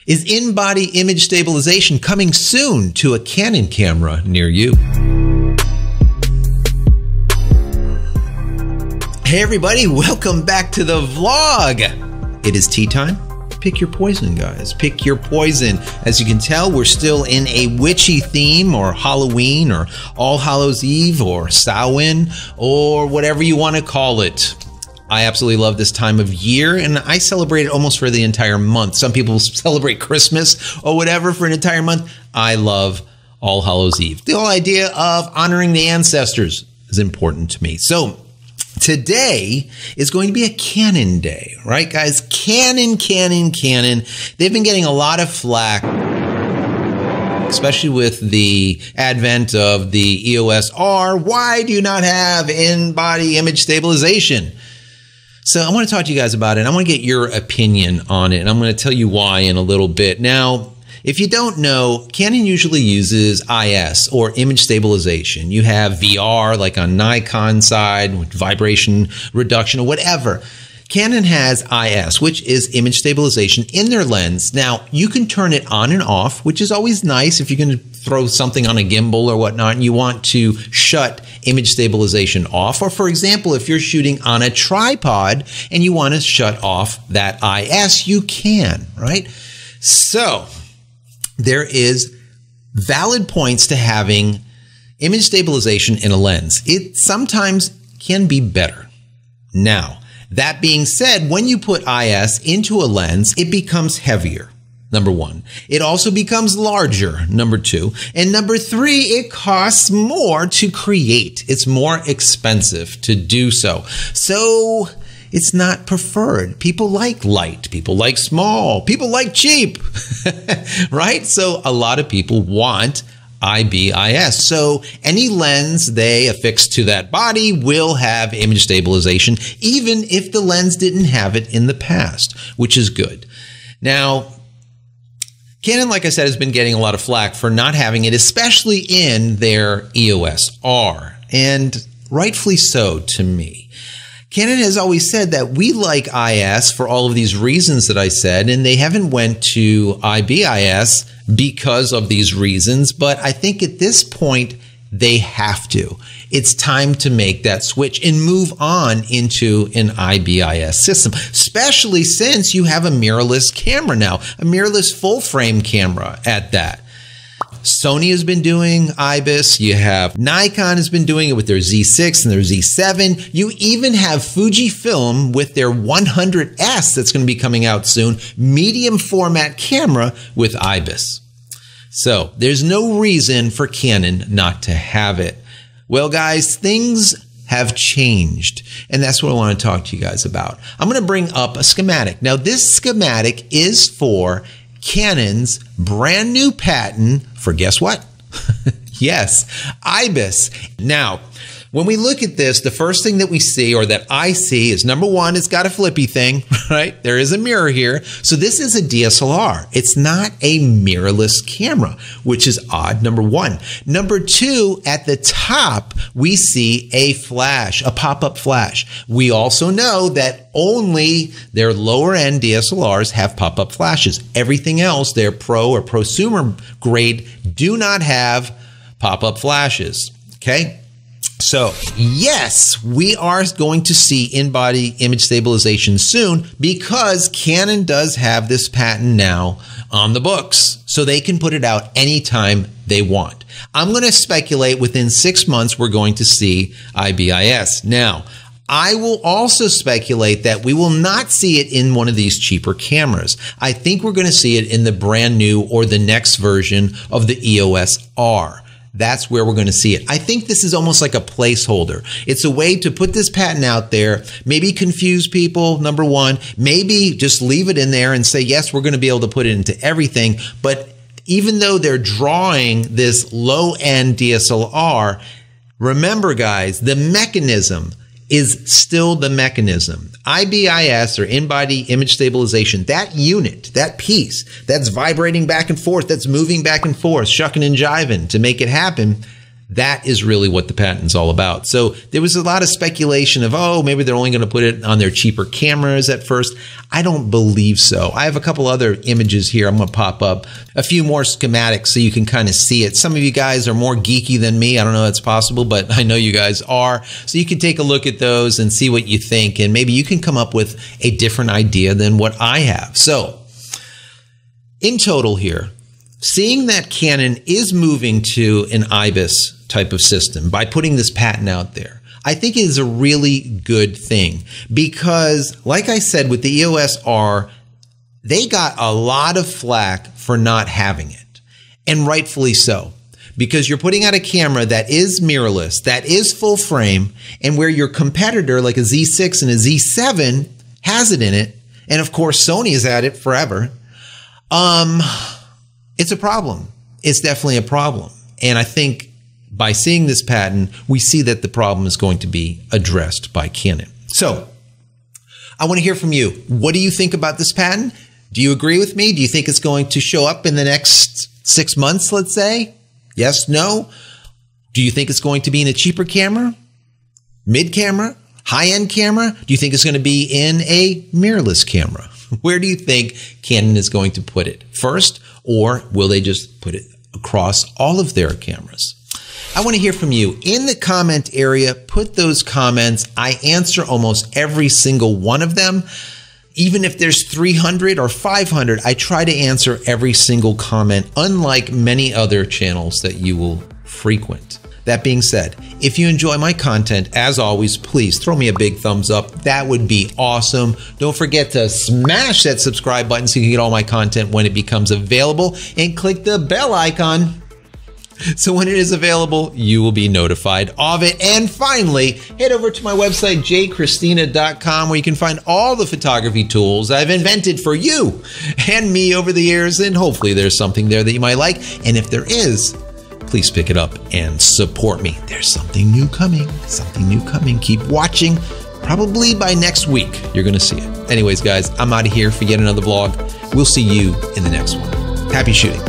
Is in-body image stabilization coming soon to a Canon camera near you? Hey everybody, welcome back to the vlog. It is tea time. Pick your poison, guys. Pick your poison. As you can tell, we're still in a witchy theme, or Halloween, or All Hallows Eve, or Samhain, or whatever you want to call it. I absolutely love this time of year, and I celebrate it almost for the entire month. Some people celebrate Christmas or whatever for an entire month. I love All Hallows Eve. The whole idea of honoring the ancestors is important to me. So today is going to be a Canon day, right, guys? Canon. They've been getting a lot of flack, especially with the advent of the EOS R. Why do you not have in-body image stabilization? So I want to talk to you guys about it. I want to get your opinion on it, and I'm going to tell you why in a little bit. Now, if you don't know, Canon usually uses IS, or image stabilization. You have VR, like on Nikon side, with vibration reduction or whatever. Canon has IS, which is image stabilization in their lens. Now, you can turn it on and off, which is always nice if you're going to throw something on a gimbal or whatnot, and you want to shut image stabilization off. Or for example, if you're shooting on a tripod and you want to shut off that IS, you can, right? So there is valid points to having image stabilization in a lens. It sometimes can be better. Now, that being said, when you put IS into a lens, it becomes heavier, number one. It also becomes larger, number two. And number three, it costs more to create. It's more expensive to do so. So it's not preferred. People like light. People like small. People like cheap, right? So a lot of people want IBIS. So any lens they affix to that body will have image stabilization, even if the lens didn't have it in the past, which is good. Now, Canon, like I said, has been getting a lot of flack for not having it, especially in their EOS R, and rightfully so to me. Canon has always said that we like IS for all of these reasons that I said, and they haven't went to IBIS because of these reasons, but I think at this point they have to. It's time to make that switch and move on into an IBIS system, especially since you have a mirrorless camera now, a mirrorless full frame camera at that. Sony has been doing IBIS. You have Nikon has been doing it with their Z6 and their Z7. You even have Fujifilm with their 100S that's going to be coming out soon, medium format camera with IBIS. So there's no reason for Canon not to have it. Well, guys, things have changed, and that's what I want to talk to you guys about. I'm going to bring up a schematic. Now, this schematic is for Canon's brand new patent for, guess what? Yes, IBIS. Now, when we look at this, the first thing that we see, or that I see, is number one, it's got a flippy thing, right? There is a mirror here. So this is a DSLR. It's not a mirrorless camera, which is odd, number one. Number two, at the top, we see a flash, a pop-up flash. We also know that only their lower-end DSLRs have pop-up flashes. Everything else, their pro or prosumer grade, do not have pop-up flashes, okay? So, yes, we are going to see in-body image stabilization soon because Canon does have this patent now on the books. So they can put it out anytime they want. I'm going to speculate within 6 months we're going to see IBIS. Now, I will also speculate that we will not see it in one of these cheaper cameras. I think we're going to see it in the brand new or the next version of the EOS R. That's where we're going to see it. I think this is almost like a placeholder. It's a way to put this patent out there, maybe confuse people, number one, maybe just leave it in there and say, yes, we're going to be able to put it into everything. But even though they're drawing this low-end DSLR, remember, guys, the mechanism is still the mechanism. IBIS, or in-body image stabilization, that unit, that piece that's vibrating back and forth, that's moving back and forth, shucking and jiving to make it happen, That is really what the patent's all about. So there was a lot of speculation of, oh, maybe they're only going to put it on their cheaper cameras at first. I don't believe so. I have a couple other images here. I'm going to pop up a few more schematics so you can kind of see it. Some of you guys are more geeky than me. I don't know if that's possible, but I know you guys are. So you can take a look at those and see what you think. And maybe you can come up with a different idea than what I have. So in total here, seeing that Canon is moving to an IBIS type of system by putting this patent out there, I think it is a really good thing because, like I said, with the EOS R, they got a lot of flack for not having it, and rightfully so, because you're putting out a camera that is mirrorless, that is full frame, and where your competitor, like a Z6 and a Z7, has it in it, and of course Sony has had it forever. It's a problem. It's definitely a problem, and I think by seeing this patent, we see that the problem is going to be addressed by Canon. So I want to hear from you. What do you think about this patent? Do you agree with me? Do you think it's going to show up in the next 6 months, let's say? Yes, no? Do you think it's going to be in a cheaper camera, mid camera, high-end camera? Do you think it's going to be in a mirrorless camera? Where do you think Canon is going to put it first, or will they just put it across all of their cameras? I want to hear from you. In the comment area, put those comments. I answer almost every single one of them. Even if there's 300 or 500, I try to answer every single comment, unlike many other channels that you will frequent. That being said, if you enjoy my content, as always, please throw me a big thumbs up. That would be awesome. Don't forget to smash that subscribe button so you can get all my content when it becomes available, and click the bell icon so when it is available, you will be notified of it. And finally, head over to my website, jchristina.com, where you can find all the photography tools I've invented for you and me over the years. And hopefully there's something there that you might like. And if there is, please pick it up and support me. There's something new coming, Keep watching. Probably by next week, you're going to see it. Anyways, guys, I'm out of here for yet another vlog. We'll see you in the next one. Happy shooting.